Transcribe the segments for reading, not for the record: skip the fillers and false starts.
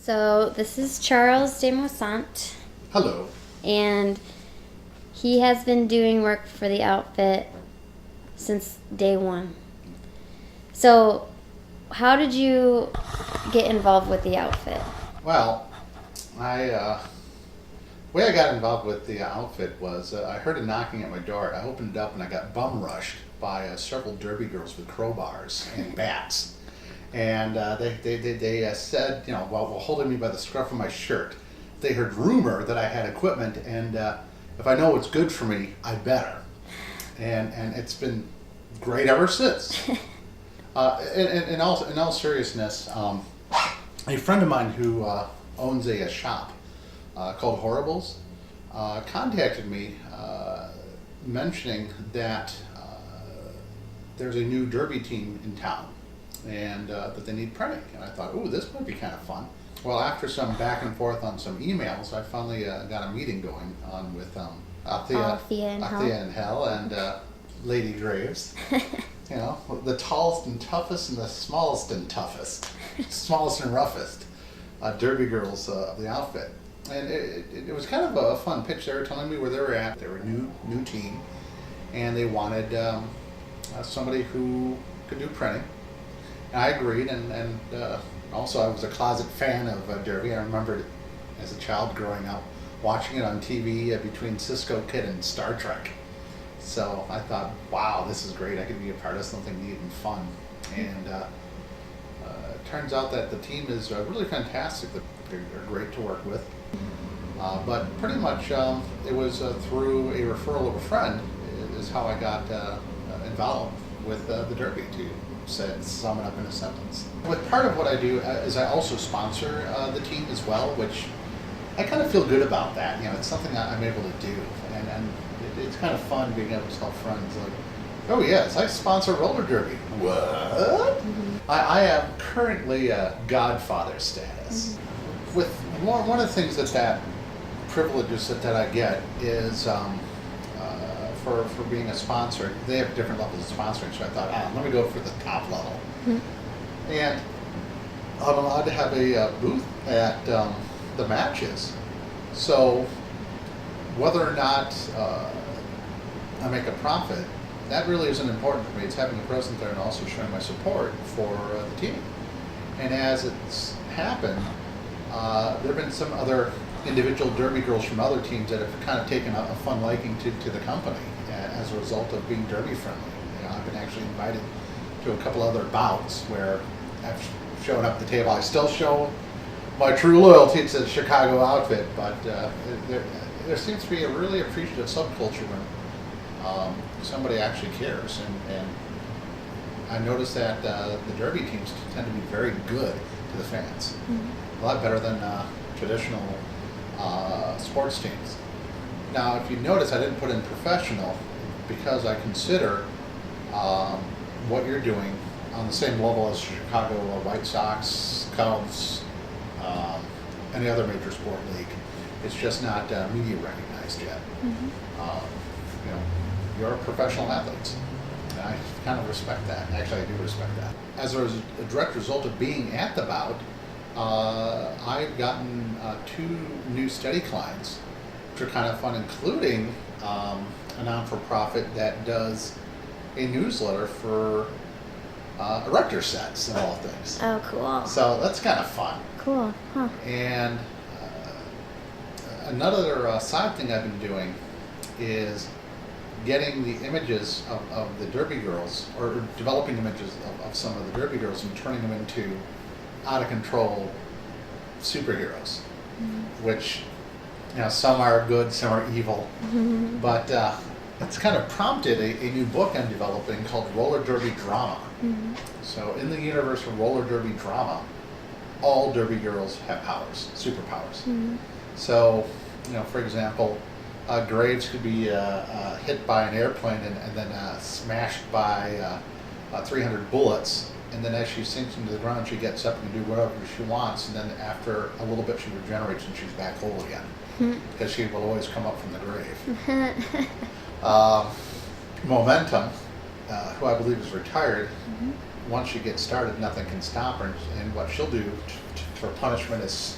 So this is Charles de Moisant, Hello. and he has been doing work for the outfit since day one. So how did you get involved with the outfit? Well, the way I got involved with the outfit was I heard a knocking at my door. I opened it up and I got bum rushed by several derby girls with crowbars and bats. And they said, while holding me by the scruff of my shirt, they heard rumor that I had equipment, and if I know what's good for me, I better. And it's been great ever since. In all seriousness, a friend of mine who owns a shop called Horribles contacted me mentioning that there's a new derby team in town and that they need printing. And I thought, ooh, this might be kind of fun. Well, after some back and forth on some emails, I finally got a meeting going on with Althea in Hell and Lady Graves. The tallest and toughest and the smallest and toughest, smallest and roughest derby girls of the outfit. And it was kind of a fun pitch. They were telling me where they were at. They were a new team, and they wanted somebody who could do printing. And I agreed, and also I was a closet fan of derby. I remembered as a child growing up watching it on TV between Cisco Kid and Star Trek. So I thought, wow, this is great. I could be a part of something neat and fun. And it turns out that the team is really fantastic. They're great to work with. But pretty much it was through a referral of a friend is how I got involved with the derby, to sum it up in a sentence. But part of what I do is I also sponsor the team as well, which I kind of feel good about that. It's something I'm able to do, and it's kind of fun being able to tell friends like, oh yes, I sponsor roller derby. What? Mm-hmm. I am currently a godfather status. Mm-hmm. With one of the things that privileges that I get is for being a sponsor. They have different levels of sponsoring, so I thought, let me go for the top level. Mm-hmm. And I'm allowed to have a booth at the matches. So whether or not I make a profit, that really isn't important for me. It's having a presence there and also showing my support for the team. And as it's happened, there have been some other individual derby girls from other teams that have kind of taken a fun liking to the company as a result of being derby friendly. I've been actually invited to a couple other bouts where I've shown up at the table. I still show my true loyalty to the Chicago outfit, but there seems to be a really appreciative subculture when somebody actually cares. And I noticed that the derby teams tend to be very good to the fans. Mm-hmm. A lot better than traditional sports teams. Now, if you notice, I didn't put in professional because I consider what you're doing on the same level as Chicago White Sox, Cubs, any other major sport league. It's just not media recognized yet. Mm-hmm. You're professional athletes. And I kind of respect that. Actually, I do respect that. As a direct result of being at the bout, I've gotten 2 new steady clients, which are kind of fun, including a non-for-profit that does a newsletter for erector sets and all things. Oh, cool. So that's kind of fun. Cool. Huh. And another side thing I've been doing is getting the images of the derby girls, or developing images of some of the derby girls and turning them into out-of-control superheroes, mm-hmm. which, some are good, some are evil, mm-hmm. but it's kind of prompted a new book I'm developing called Roller Derby Drama. Mm-hmm. So in the universe of roller derby drama, all derby girls have powers, superpowers. Mm-hmm. So, for example, Graves could be hit by an airplane and then smashed by 300 bullets. And then as she sinks into the ground, she gets up and can do whatever she wants. And then after a little bit, she regenerates and she's back whole again. Because she will always come up from the grave. Momentum, who I believe is retired, mm-hmm. once she gets started, nothing can stop her. And what she'll do for punishment is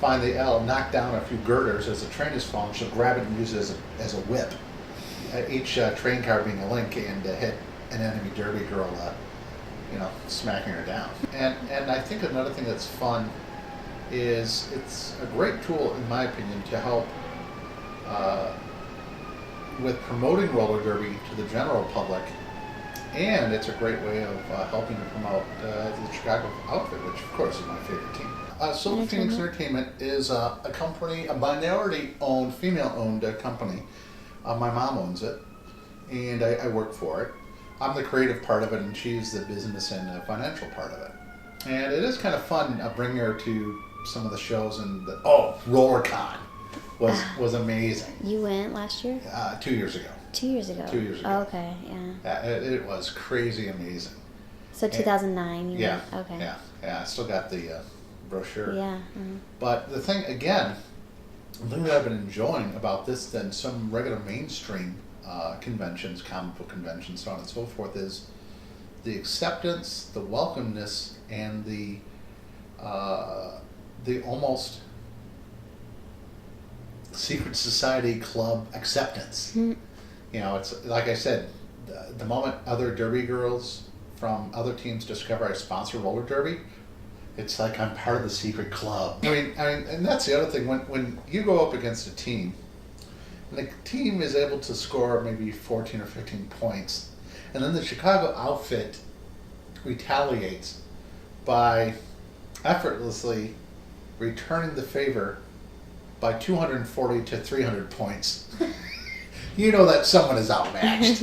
find the L, knock down a few girders. As the train is falling, she'll grab it and use it as a whip. Each train car being a link, and hit an enemy derby girl, smacking her down. And I think another thing that's fun is it's a great tool, in my opinion, to help with promoting roller derby to the general public. And it's a great way of helping to promote the Chicago outfit, which of course is my favorite team. Silver Phoenix Entertainment is a company, a minority-owned, female-owned company. My mom owns it, and I work for it. I'm the creative part of it, and she's the business and financial part of it. And it is kind of fun bringing her to some of the shows. And RollerCon was amazing. You went last year? 2 years ago. 2 years ago. 2 years ago. Oh, okay, yeah. It was crazy amazing. So 2009. You yeah. went? Okay. Yeah. I still got the brochure. Yeah. Mm-hmm. But the thing that I've been enjoying about this than some regular mainstream conventions, comic book conventions, so on and so forth, is the acceptance, the welcomeness, and the almost secret society club acceptance. Mm-hmm. It's like I said, the moment other derby girls from other teams discover I sponsor roller derby, it's like I'm part of the secret club. I mean, and that's the other thing. When you go up against a team, and the team is able to score maybe 14 or 15 points, and then the Chicago outfit retaliates by effortlessly returning the favor by 240 to 300 points. You know that someone is outmatched.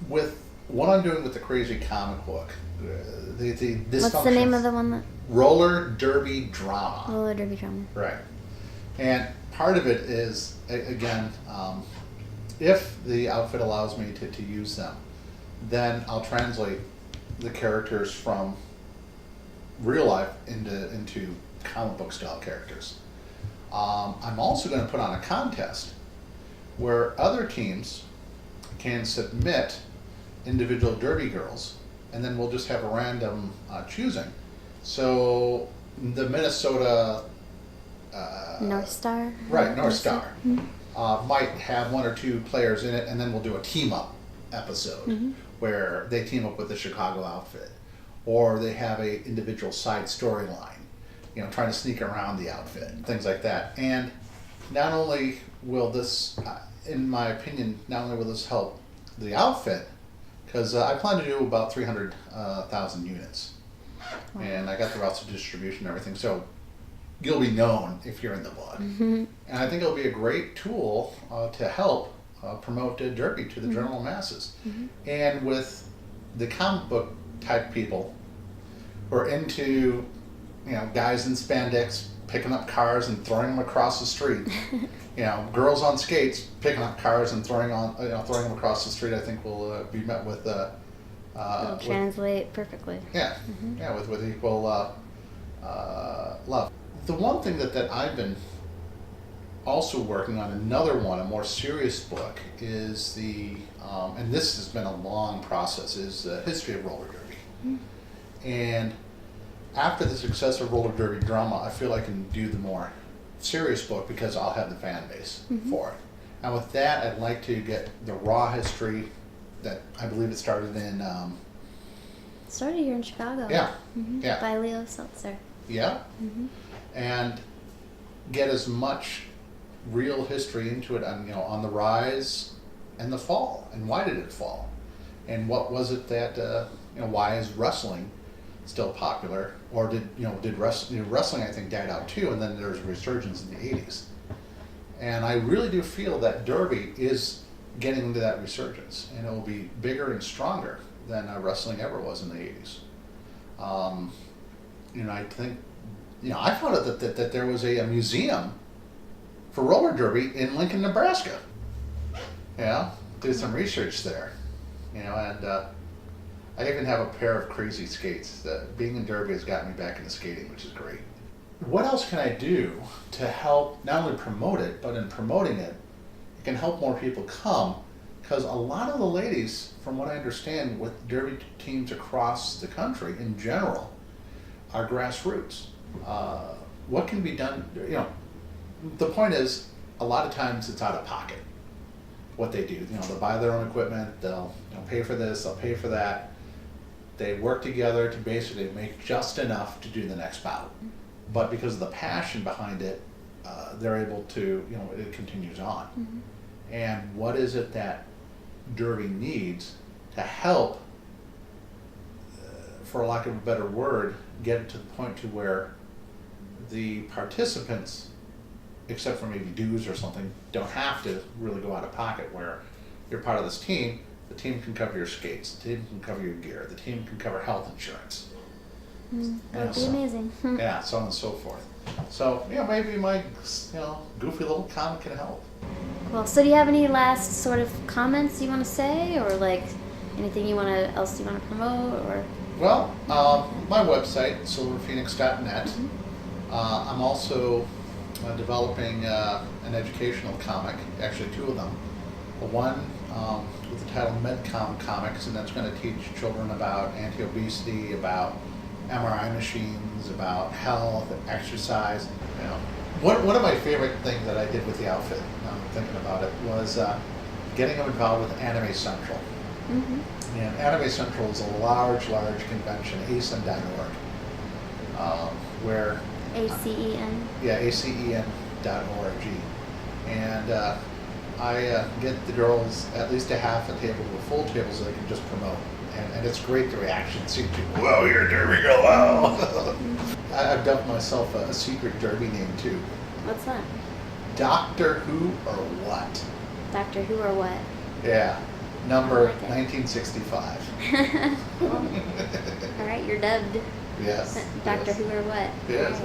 With what I'm doing with the crazy comic book, what's the name of the one? Roller Derby Drama. Roller Derby Drama. Right. And part of it is, again, if the outfit allows me to use them, then I'll translate the characters from real life into comic book style characters. I'm also going to put on a contest where other teams can submit individual derby girls, and then we'll just have a random choosing. So the Minnesota North Star. Right, North Star. Mm-hmm. Might have one or two players in it, and then we'll do a team-up episode mm-hmm. where they team up with the Chicago outfit, or they have a individual side storyline, trying to sneak around the outfit, things like that. And not only will this, in my opinion, help the outfit, because I plan to do about 300,000 units. Wow. And I got the routes of distribution and everything, so you'll be known if you're in the book. Mm-hmm. And I think it'll be a great tool to help promote derby to the mm-hmm. general masses. Mm-hmm. And with the comic book type people who are into, guys in spandex picking up cars and throwing them across the street. Girls on skates picking up cars and throwing them across the street. I think will be met with. It'll translate perfectly. Yeah, mm-hmm. Yeah, with equal love. The one thing that I've been also working on, another one, a more serious book, is and this has been a long process, is the history of roller derby. Mm-hmm. And after the success of roller derby drama, I feel I can do the more serious book because I'll have the fan base mm-hmm. for it. And with that, I'd like to get the raw history that I believe it started in. Started here in Chicago. Yeah. Mm-hmm. Yeah. By Leo Seltzer. Yeah. Mm-hmm. And get as much real history into it on the rise and the fall, and why did it fall, and what was it that why is wrestling still popular, or did wrestling I think died out too, and then there was a resurgence in the 80s. And I really do feel that derby is getting into that resurgence, and it will be bigger and stronger than wrestling ever was in the 80s. I think I found out that there was a museum for roller derby in Lincoln, Nebraska. Did some research there, and I even have a pair of crazy skates. Being in derby has gotten me back into skating, which is great. What else can I do to help not only promote it, but in promoting it, it can help more people come? Because a lot of the ladies, from what I understand, with derby teams across the country in general, are grassroots. What can be done? The point is, a lot of times it's out of pocket. What they do, they'll buy their own equipment. They'll pay for this. They'll pay for that. They work together to basically make just enough to do the next bout. But because of the passion behind it, they're able to, it continues on. Mm-hmm. And what is it that Derby needs to help, for lack of a better word, get it to the point to where the participants, except for maybe dues or something, don't have to really go out of pocket, where you're part of this team, the team can cover your skates, the team can cover your gear, the team can cover health insurance. That would be amazing. Yeah, so on and so forth. So, maybe my, goofy little comment can help. Cool. So do you have any last sort of comments you want to say, or like anything else you want to promote, or? Well, my website, silverphoenix.net. Mm-hmm. I'm also developing an educational comic, actually 2 of them. One with the title MedCom Comics, and that's going to teach children about anti-obesity, about MRI machines, about health, exercise. One of my favorite things that I did with the outfit, now I'm thinking about it, was getting them involved with Anime Central. Mm-hmm. And Anime Central is a large convention, acen.org, where... ACEN? Yeah, acen.org. And I get the girls at least a half a table to a full table so they can just promote. And it's great, the reaction. See people, whoa, you're a Derby girl, wow. I've dubbed myself a secret Derby name too. What's that? Doctor Who or What? Doctor Who or What? Yeah, number I like it. 1965. All right, you're dubbed. Yes. Doctor yes. Who or What? Yes.